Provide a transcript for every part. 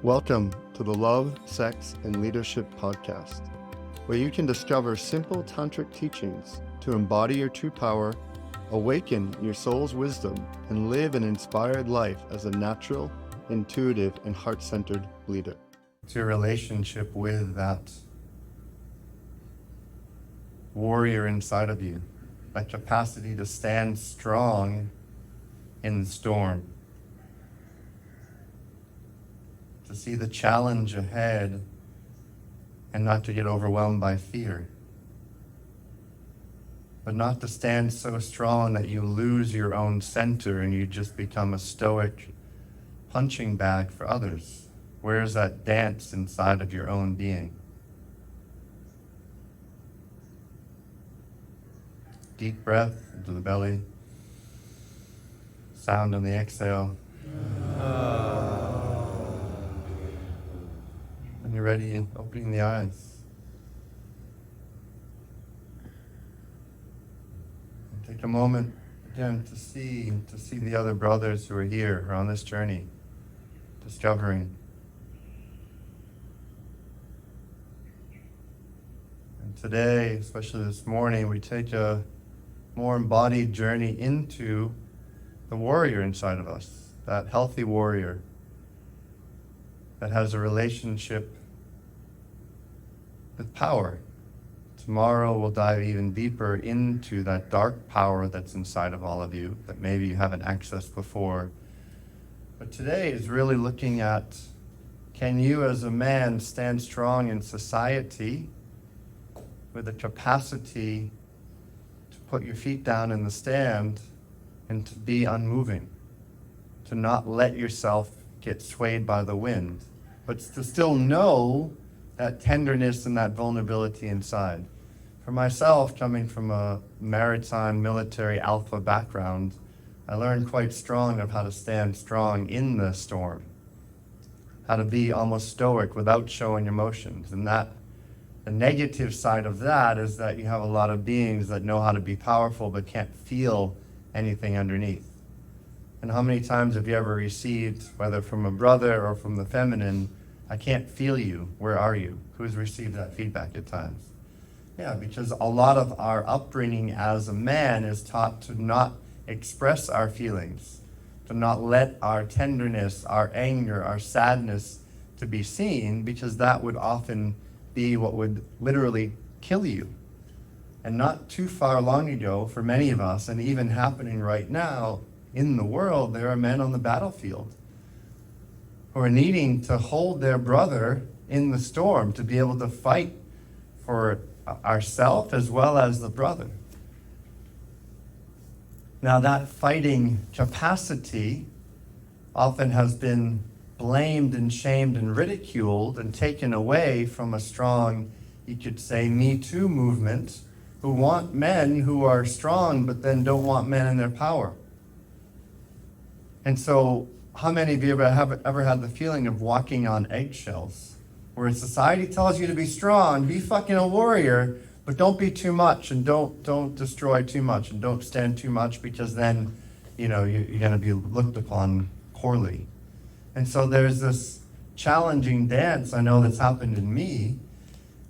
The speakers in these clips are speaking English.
Welcome to the Love, Sex, and Leadership podcast, where you can discover simple tantric teachings to embody your true power, awaken your soul's wisdom, and live an inspired life as a natural, intuitive, and heart-centered leader. It's your relationship with that warrior inside of you, that capacity to stand strong in the storm, to see the challenge ahead and not to get overwhelmed by fear, but not to stand so strong that you lose your own center and you just become a stoic punching bag for others. Where's that dance inside of your own being? Deep breath into the belly, sound on the exhale. When you're ready, opening the eyes. And take a moment again to see the other brothers who are here, who are on this journey, discovering. And today, especially this morning, we take a more embodied journey into the warrior inside of us, that healthy warrior that has a relationship with power. Tomorrow we'll dive even deeper into that dark power that's inside of all of you that maybe you haven't accessed before. But today is really looking at, can you as a man stand strong in society with the capacity to put your feet down in the stand and to be unmoving, to not let yourself get swayed by the wind, but to still know that tenderness and that vulnerability inside. For myself, coming from a maritime military alpha background, I learned quite strong of how to stand strong in the storm, how to be almost stoic without showing emotions. And that the negative side of that is that you have a lot of beings that know how to be powerful but can't feel anything underneath. And how many times have you ever received, whether from a brother or from the feminine, I can't feel you, where are you? Who's received that feedback at times? Yeah, because a lot of our upbringing as a man is taught to not express our feelings, to not let our tenderness, our anger, our sadness to be seen, because that would often be what would literally kill you. And not too far long ago, for many of us, and even happening right now in the world, there are men on the battlefield who are needing to hold their brother in the storm, to be able to fight for ourselves as well as the brother. Now that fighting capacity often has been blamed and shamed and ridiculed and taken away from a strong, you could say, Me Too movement, who want men who are strong but then don't want men in their power. And so how many of you have ever had the feeling of walking on eggshells, where society tells you to be strong, be fucking a warrior, but don't be too much, and don't destroy too much, and don't stand too much, because then, you're going to be looked upon poorly. And so there's this challenging dance, I know, that's happened in me,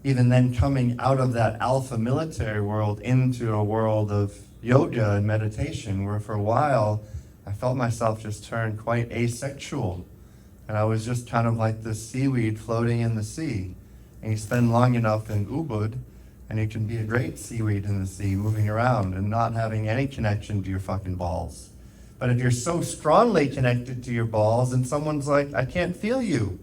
even then coming out of that alpha military world into a world of yoga and meditation, where for a while I felt myself just turn quite asexual. And I was just kind of like this seaweed floating in the sea. And you spend long enough in Ubud, and you can be a great seaweed in the sea, moving around and not having any connection to your fucking balls. But if you're so strongly connected to your balls and someone's like, I can't feel you.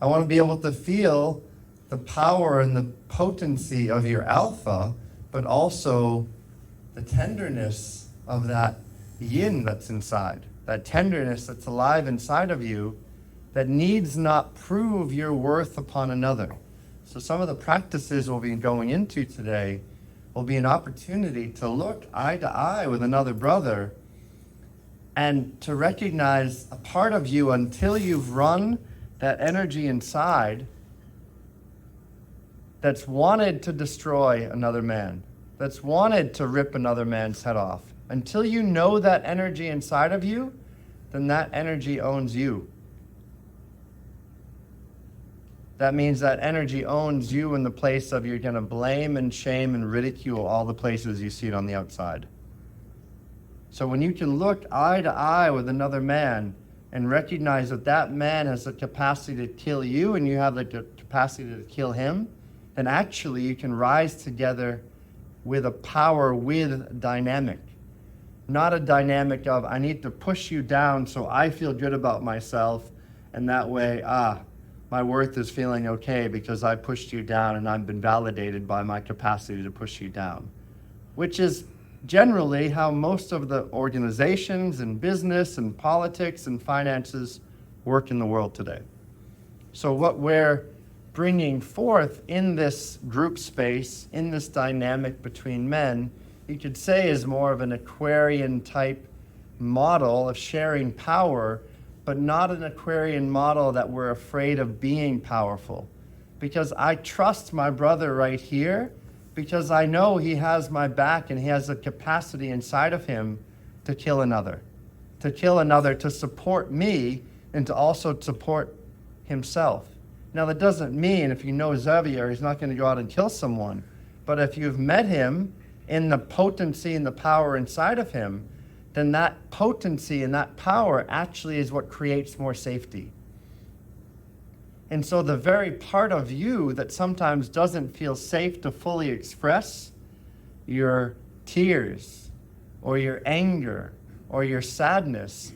I want to be able to feel the power and the potency of your alpha, but also the tenderness of that yin that's inside, that tenderness that's alive inside of you, that needs not prove your worth upon another. So some of the practices we'll be going into today will be an opportunity to look eye to eye with another brother and to recognize a part of you until you've run that energy inside that's wanted to destroy another man, that's wanted to rip another man's head off. Until you know that energy inside of you, then that energy owns you. that means that energy owns you in the place of you're going to blame and shame and ridicule all the places you see it on the outside. So when you can look eye to eye with another man and recognize that that man has the capacity to kill you and you have the capacity to kill him, then actually you can rise together with a power with dynamic. Not a dynamic of, I need to push you down so I feel good about myself, and that way, my worth is feeling okay because I pushed you down and I've been validated by my capacity to push you down. Which is generally how most of the organizations and business and politics and finances work in the world today. So what we're bringing forth in this group space, in this dynamic between men, you could say is more of an Aquarian type model of sharing power, but not an Aquarian model that we're afraid of being powerful. Because I trust my brother right here, because I know he has my back and he has a capacity inside of him to kill another, to support me and to also support himself. Now that doesn't mean if you know Xavier, he's not going to go out and kill someone. But if you've met him in the potency and the power inside of him, then that potency and that power actually is what creates more safety. And so the very part of you that sometimes doesn't feel safe to fully express, your tears or your anger or your sadness,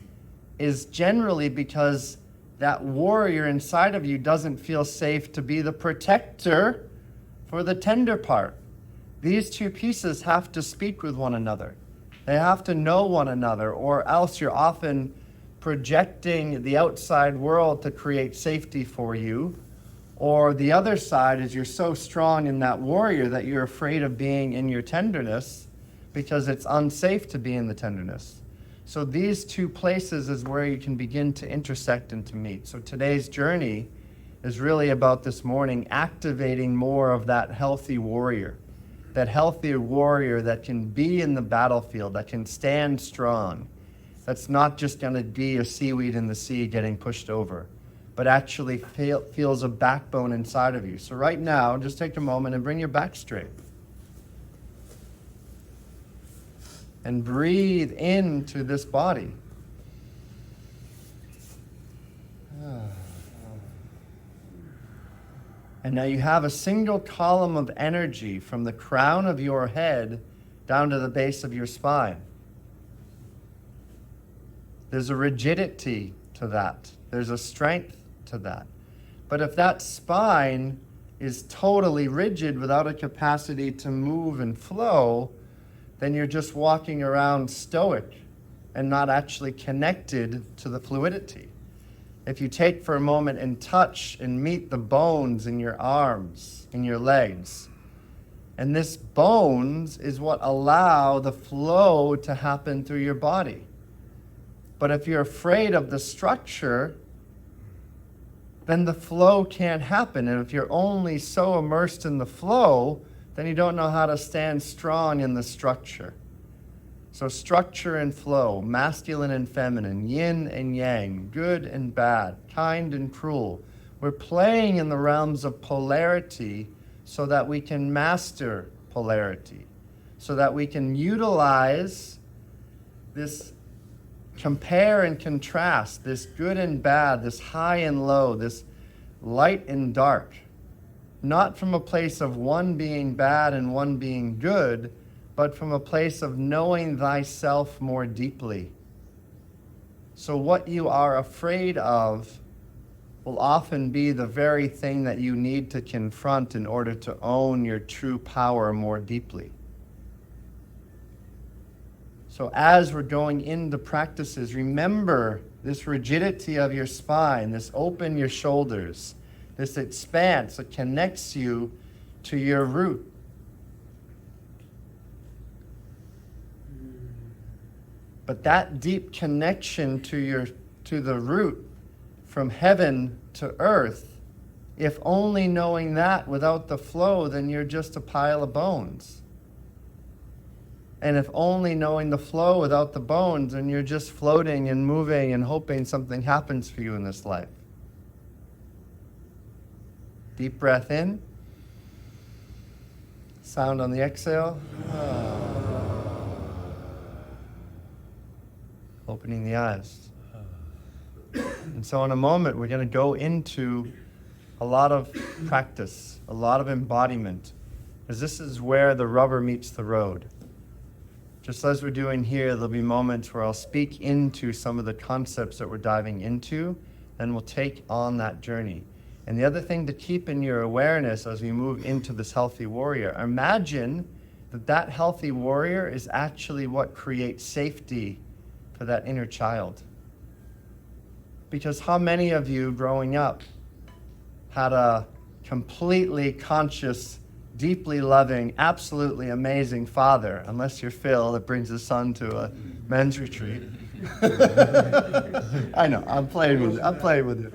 is generally because that warrior inside of you doesn't feel safe to be the protector for the tender part. These two pieces have to speak with one another. They have to know one another, or else you're often projecting the outside world to create safety for you. Or the other side is you're so strong in that warrior that you're afraid of being in your tenderness because it's unsafe to be in the tenderness. So these two places is where you can begin to intersect and to meet. So today's journey is really about this morning activating more of that healthy warrior. That healthy warrior that can be in the battlefield, that can stand strong. That's not just going to be a seaweed in the sea getting pushed over, but actually feels a backbone inside of you. So right now, just take a moment and bring your back straight. And breathe into this body. And now you have a single column of energy from the crown of your head down to the base of your spine. There's a rigidity to that. There's a strength to that. But if that spine is totally rigid without a capacity to move and flow, then you're just walking around stoic and not actually connected to the fluidity. If you take for a moment and touch and meet the bones in your arms, in your legs, and this bones is what allow the flow to happen through your body. But if you're afraid of the structure, then the flow can't happen. And if you're only so immersed in the flow, then you don't know how to stand strong in the structure. So structure and flow, masculine and feminine, yin and yang, good and bad, kind and cruel. We're playing in the realms of polarity so that we can master polarity, so that we can utilize this compare and contrast, this good and bad, this high and low, this light and dark, not from a place of one being bad and one being good, but from a place of knowing thyself more deeply. So what you are afraid of will often be the very thing that you need to confront in order to own your true power more deeply. So as we're going into practices, remember this rigidity of your spine, this open your shoulders, this expanse that connects you to your root. But that deep connection to the root from heaven to earth, if only knowing that without the flow, then you're just a pile of bones. And if only knowing the flow without the bones, then you're just floating and moving and hoping something happens for you in this life. Deep breath in. Sound on the exhale. Opening the eyes. And so in a moment, we're going to go into a lot of practice, a lot of embodiment, because this is where the rubber meets the road. Just as we're doing here, there'll be moments where I'll speak into some of the concepts that we're diving into, and we'll take on that journey. And the other thing to keep in your awareness as we move into this healthy warrior, imagine that that healthy warrior is actually what creates safety for that inner child. Because how many of you growing up had a completely conscious, deeply loving, absolutely amazing father, unless you're Phil that brings his son to a men's retreat. I know, I'm playing with you.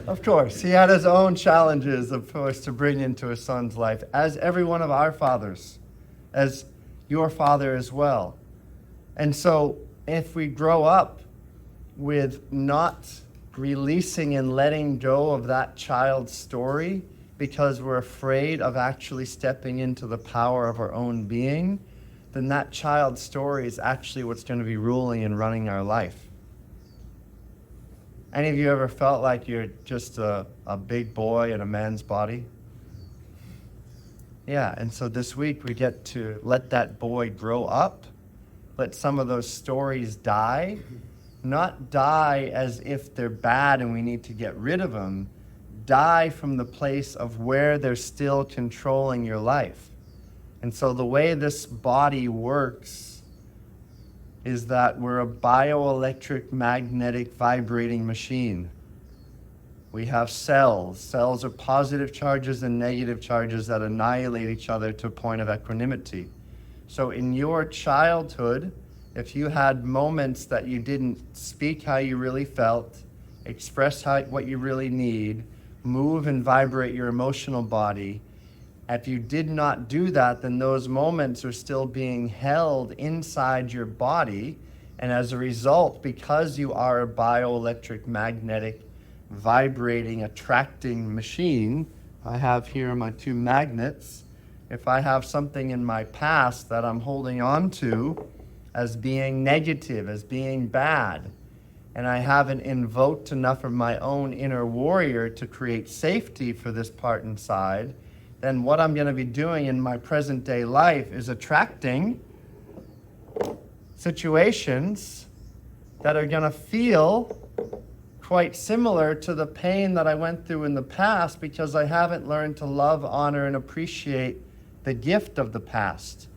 Of course, he had his own challenges, of course, to bring into his son's life, as every one of our fathers, as your father as well. And so, if we grow up with not releasing and letting go of that child's story because we're afraid of actually stepping into the power of our own being, then that child's story is actually what's going to be ruling and running our life. Any of you ever felt like you're just a big boy in a man's body? Yeah, and so this week we get to let that boy grow up, let some of those stories die, not die as if they're bad and we need to get rid of them, die from the place of where they're still controlling your life. And so the way this body works is that we're a bioelectric magnetic vibrating machine. We have cells. Cells are positive charges and negative charges that annihilate each other to a point of equanimity. So in your childhood, if you had moments that you didn't speak how you really felt, express what you really need, move and vibrate your emotional body, if you did not do that, then those moments are still being held inside your body. And as a result, because you are a bioelectric, magnetic, vibrating, attracting machine, I have here my two magnets. If I have something in my past that I'm holding on to as being negative, as being bad, and I haven't invoked enough of my own inner warrior to create safety for this part inside, then what I'm going to be doing in my present day life is attracting situations that are going to feel quite similar to the pain that I went through in the past because I haven't learned to love, honor, and appreciate the gift of the past.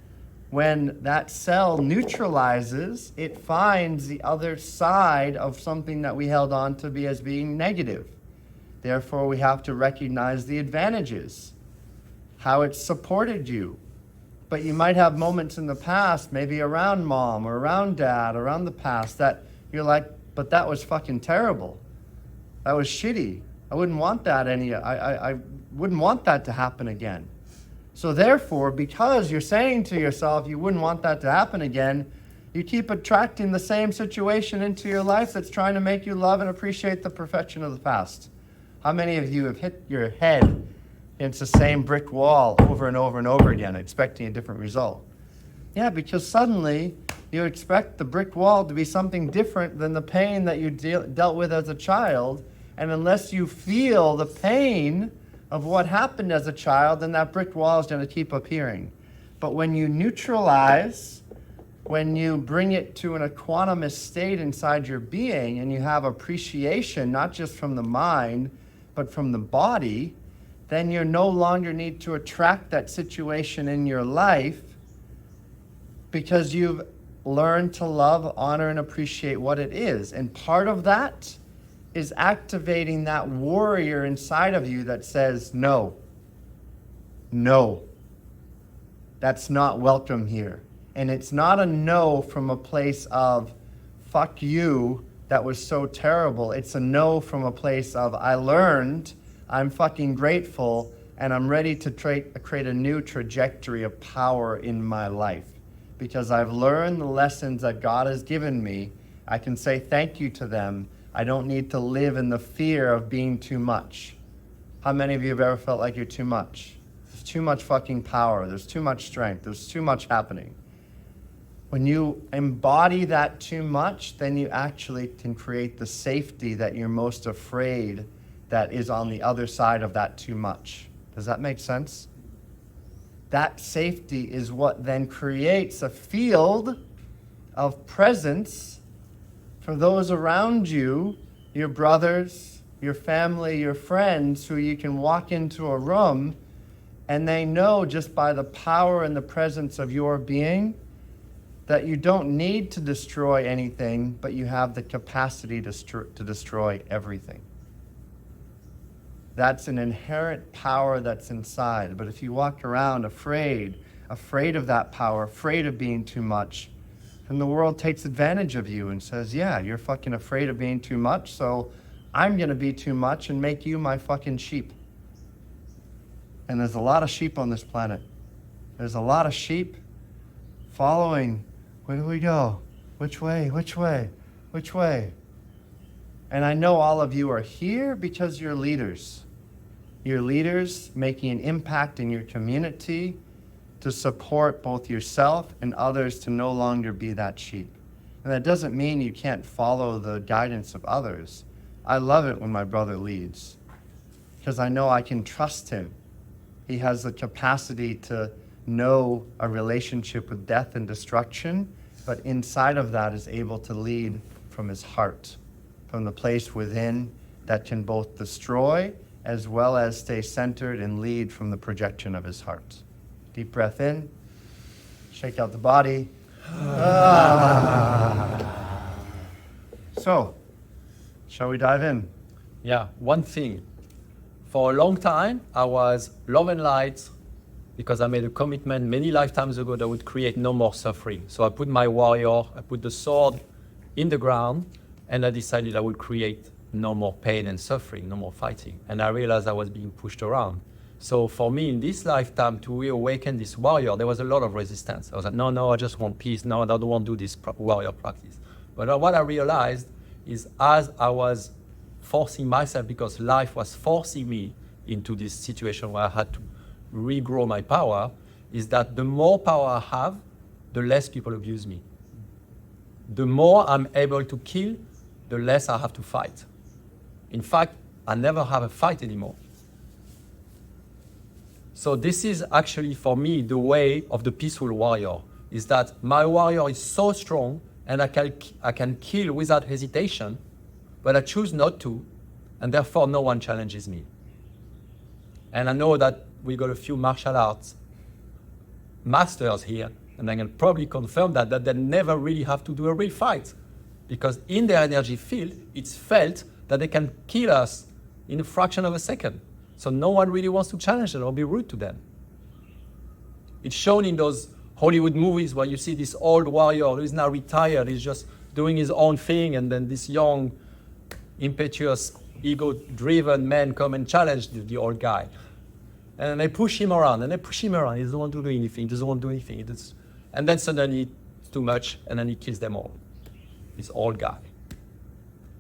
When that cell neutralizes, it finds the other side of something that we held on to be as being negative. Therefore, we have to recognize the advantages, how it supported you. But you might have moments in the past, maybe around mom or around dad, around the past, that you're like, but that was fucking terrible. That was shitty. I wouldn't want that I wouldn't want that to happen again. So therefore, because you're saying to yourself you wouldn't want that to happen again, you keep attracting the same situation into your life that's trying to make you love and appreciate the perfection of the past. How many of you have hit your head against the same brick wall over and over and over again, expecting a different result? Yeah, because suddenly you expect the brick wall to be something different than the pain that you dealt with as a child, and unless you feel the pain of what happened as a child, then that brick wall is going to keep appearing. But when you neutralize, when you bring it to an equanimous state inside your being, and you have appreciation, not just from the mind, but from the body, then you no longer need to attract that situation in your life because you've learned to love, honor, and appreciate what it is. And part of that is activating that warrior inside of you that says, no, that's not welcome here. And it's not a no from a place of, fuck you, that was so terrible. It's a no from a place of, I learned, I'm fucking grateful, and I'm ready to create a new trajectory of power in my life. Because I've learned the lessons that God has given me. I can say thank you to them. I don't need to live in the fear of being too much. How many of you have ever felt like you're too much? There's too much fucking power. There's too much strength. There's too much happening. When you embody that too much, then you actually can create the safety that you're most afraid that is on the other side of that too much. Does that make sense? That safety is what then creates a field of presence for those around you, your brothers, your family, your friends, who you can walk into a room and they know just by the power and the presence of your being that you don't need to destroy anything, but you have the capacity to destroy everything. That's an inherent power that's inside. But if you walk around afraid of that power, afraid of being too much, then the world takes advantage of you and says, yeah, you're fucking afraid of being too much, so I'm going to be too much and make you my fucking sheep. And there's a lot of sheep on this planet. There's a lot of sheep following. Where do we go? Which way? Which way? Which way? And I know all of you are here because you're leaders. You're leaders making an impact in your community to support both yourself and others to no longer be that sheep. And that doesn't mean you can't follow the guidance of others. I love it when my brother leads because I know I can trust him. He has the capacity to know a relationship with death and destruction, but inside of that is able to lead from his heart, from the place within that can both destroy as well as stay centered and lead from the projection of his heart. Deep breath in, shake out the body. So, shall we dive in? Yeah, one thing. For a long time, I was love and light because I made a commitment many lifetimes ago that I would create no more suffering. So I put my warrior, I put the sword in the ground, and I decided I would create no more pain and suffering, no more fighting. And I realized I was being pushed around. So for me, in this lifetime, to reawaken this warrior, there was a lot of resistance. I was like, no, I just want peace. No, I don't want to do this warrior practice. But what I realized is as I was forcing myself, because life was forcing me into this situation where I had to regrow my power, is that the more power I have, the less people abuse me. The more I'm able to kill, the less I have to fight. In fact, I never have a fight anymore. So this is actually, for me, the way of the peaceful warrior, is that my warrior is so strong and I can kill without hesitation, but I choose not to, and therefore no one challenges me. And I know that we got a few martial arts masters here, and I can probably confirm that they never really have to do a real fight, because in their energy field, it's felt that they can kill us in a fraction of a second. So no one really wants to challenge them or be rude to them. It's shown in those Hollywood movies where you see this old warrior who is now retired, he's just doing his own thing, and then this young, impetuous, ego-driven man come and challenge the old guy. And they push him around, he doesn't want to do anything, and then suddenly it's too much, and then he kills them all, this old guy.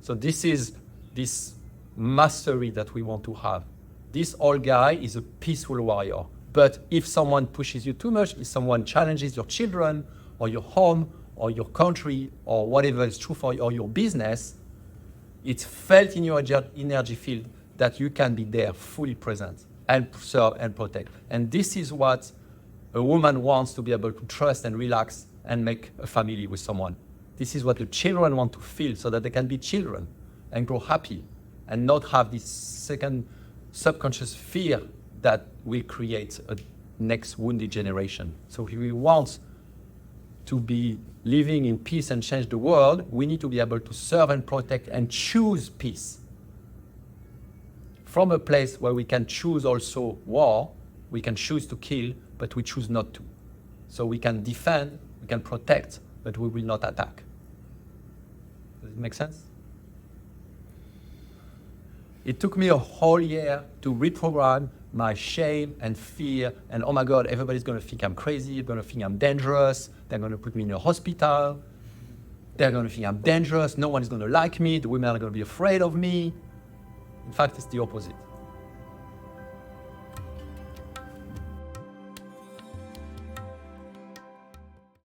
So this is this mastery that we want to have. This old guy is a peaceful warrior. But if someone pushes you too much, if someone challenges your children, or your home, or your country, or whatever is true for you, or your business, it's felt in your energy field that you can be there fully present and serve and protect. And this is what a woman wants, to be able to trust and relax and make a family with someone. This is what the children want to feel, so that they can be children and grow happy and not have this second subconscious fear that will create a next wounded generation. So if we want to be living in peace and change the world, we need to be able to serve and protect and choose peace. From a place where we can choose also war, we can choose to kill, but we choose not to. So we can defend, we can protect, but we will not attack. Does it make sense? It took me a whole year to reprogram my shame and fear, and oh my God, everybody's gonna think I'm crazy, they're gonna think I'm dangerous, they're gonna put me in a hospital, they're gonna think I'm dangerous, no one is gonna like me, the women are gonna be afraid of me. In fact, it's the opposite.